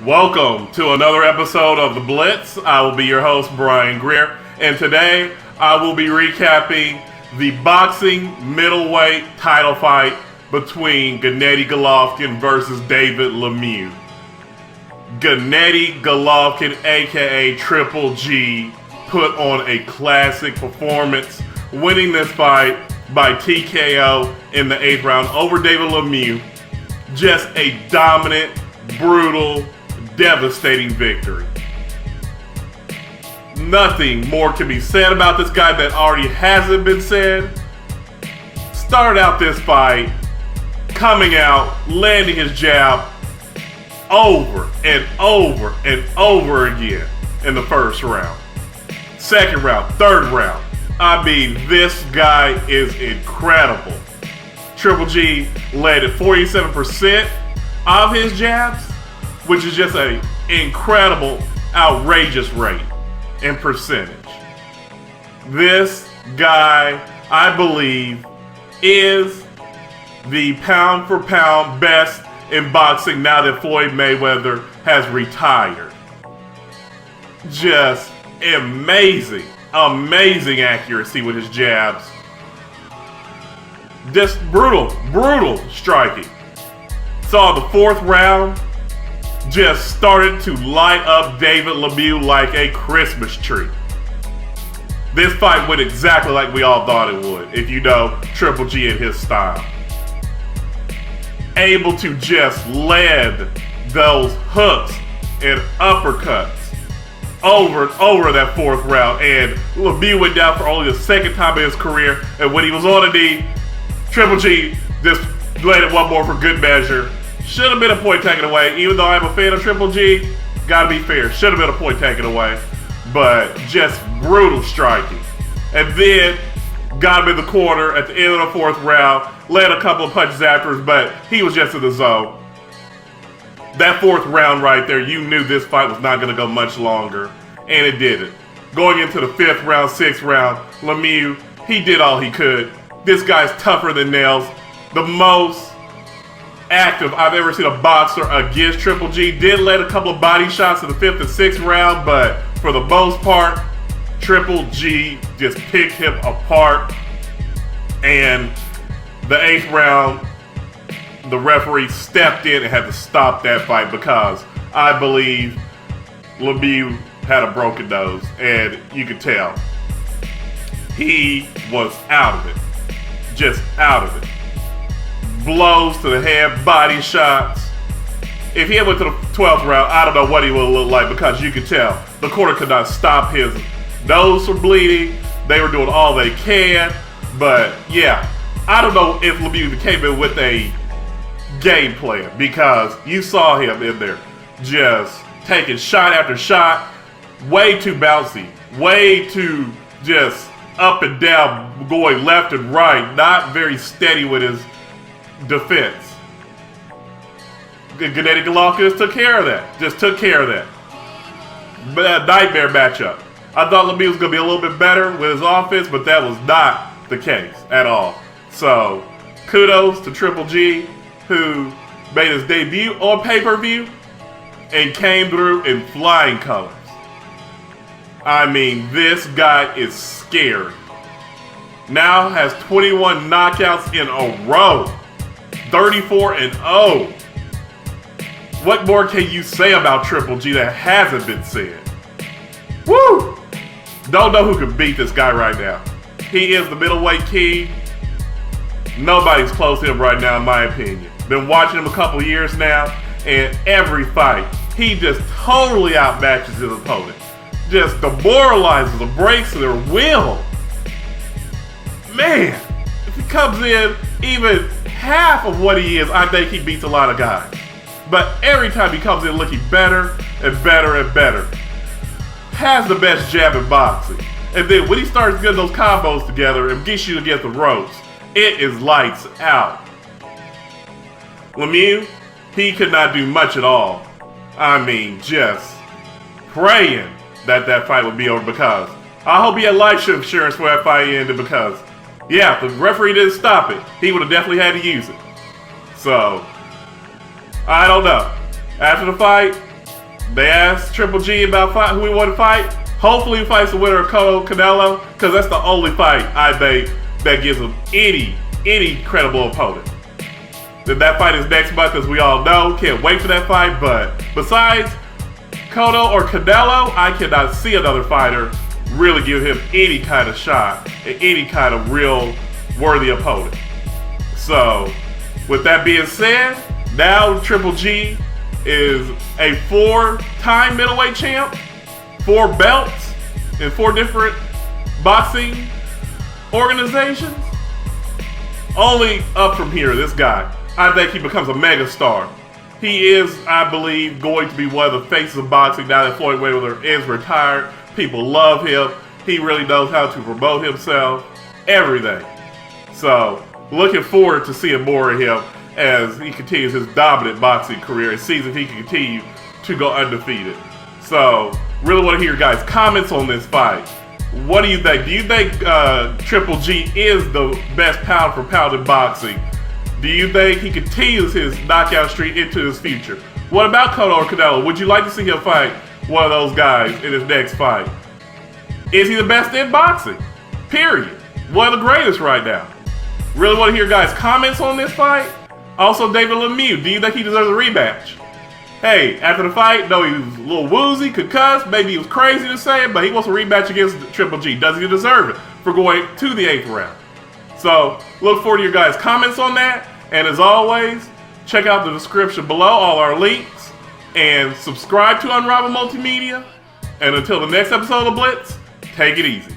Welcome to another episode of the Blitz. I will be your host, Bryan Greer, and today I will be recapping the boxing middleweight title fight between Gennady Golovkin versus David Lemieux. Gennady Golovkin, aka Triple G, put on a classic performance, winning this fight by TKO in the 8th round over David Lemieux. Just a dominant, brutal, devastating victory. Nothing more can be said about this guy that already hasn't been said. Started out this fight, coming out, landing his jab over and over and over again in the first round. Second round, third round. I mean, this guy is incredible. Triple G landed 47% of his jabs, which is just an incredible, outrageous rate in percentage. This guy, I believe, is the pound for pound best in boxing now that Floyd Mayweather has retired. Just amazing accuracy with his jabs. Just brutal striking. Saw the 4th round just started to light up David Lemieux like a Christmas tree. This fight went exactly like we all thought it would, if you know Triple G and his style. Able to just land those hooks and uppercuts over and over that 4th round, and Lemieux went down for only the 2nd time in his career, and when he was on a knee, Triple G just landed one more for good measure. Should have been a point taken away, even though I'm a fan of Triple G. Gotta be fair, should have been a point taken away, but just brutal striking. And then got him in the corner at the end of the 4th round, landed a couple of punches afterwards, but he was just in the zone. That 4th round right there, you knew this fight was not going to go much longer, and it didn't. Going into the 5th round, 6th round, Lemieux, he did all he could. This guy's tougher than nails. The most active I've ever seen a boxer against Triple G. Did land a couple of body shots in the 5th and 6th round, but for the most part, Triple G just picked him apart. And the 8th round, the referee stepped in and had to stop that fight because I believe Lemieux had a broken nose, and you could tell he was out of it. Just out of it. Blows to the head, body shots. If he had went to the 12th round, I don't know what he would look like because you could tell the corner could not stop his nose from bleeding. They were doing all they can, but yeah, I don't know if Lemieux came in with a game plan because you saw him in there just taking shot after shot, way too bouncy, way too just up and down, going left and right, not very steady with his defense. Gennady Golovkin took care of that. Just took care of that. But a nightmare matchup. I thought Lemieux was going to be a little bit better with his offense, but that was not the case at all. So, kudos to Triple G, who made his debut on pay-per-view and came through in flying colors. I mean, this guy is scary. Now has 21 knockouts in a row. 34-0. What more can you say about Triple G that hasn't been said? Woo! Don't know who can beat this guy right now. He is the middleweight king. Nobody's close to him right now, in my opinion. Been watching him a couple years now, and every fight, he just totally outmatches his opponent. Just demoralizes them, breaks their will. Man, if he comes in even half of what he is, I think he beats a lot of guys. But every time he comes in looking better and better and better. Has the best jab in boxing. And then when he starts getting those combos together and gets you against the ropes, it is lights out. Lemieux, he could not do much at all. I mean, just praying that fight would be over because I hope he had life insurance for that fight ended because, yeah, if the referee didn't stop it, he would have definitely had to use it. So, I don't know. After the fight, They asked Triple G about who he wanted to fight. Hopefully he fights the winner of Cotto Canelo, because that's the only fight I think that gives him any credible opponent. Then that fight is next month, as we all know. Can't wait for that fight. But besides Cotto or Canelo, I cannot see another fighter really give him any kind of shot and any kind of real worthy opponent. So, with that being said, now Triple G is a 4-time middleweight champ, 4 belts in 4 different boxing organizations. Only up from here, this guy. I think he becomes a megastar. He is, I believe, going to be one of the faces of boxing now that Floyd Mayweather is retired. People love him. He really knows how to promote himself. Everything. So, looking forward to seeing more of him as he continues his dominant boxing career and sees if he can continue to go undefeated. So, really want to hear your guys' comments on this fight. What do you think? Do you think Triple G is the best pound for pound in boxing? Do you think he continues his knockout streak into his future? What about Cotto or Canelo? Would you like to see him fight one of those guys in his next fight? Is he the best in boxing? Period. One of the greatest right now. Really want to hear guys' comments on this fight. Also, David Lemieux, do you think he deserves a rematch? Hey, after the fight, no, he was a little woozy, concussed, maybe he was crazy to say it, but he wants a rematch against Triple G. Does he deserve it for going to the 8th round? So, look forward to your guys' comments on that. And as always, check out the description below, all our links, and subscribe to Unrivaled Multimedia. And until the next episode of Blitz, take it easy.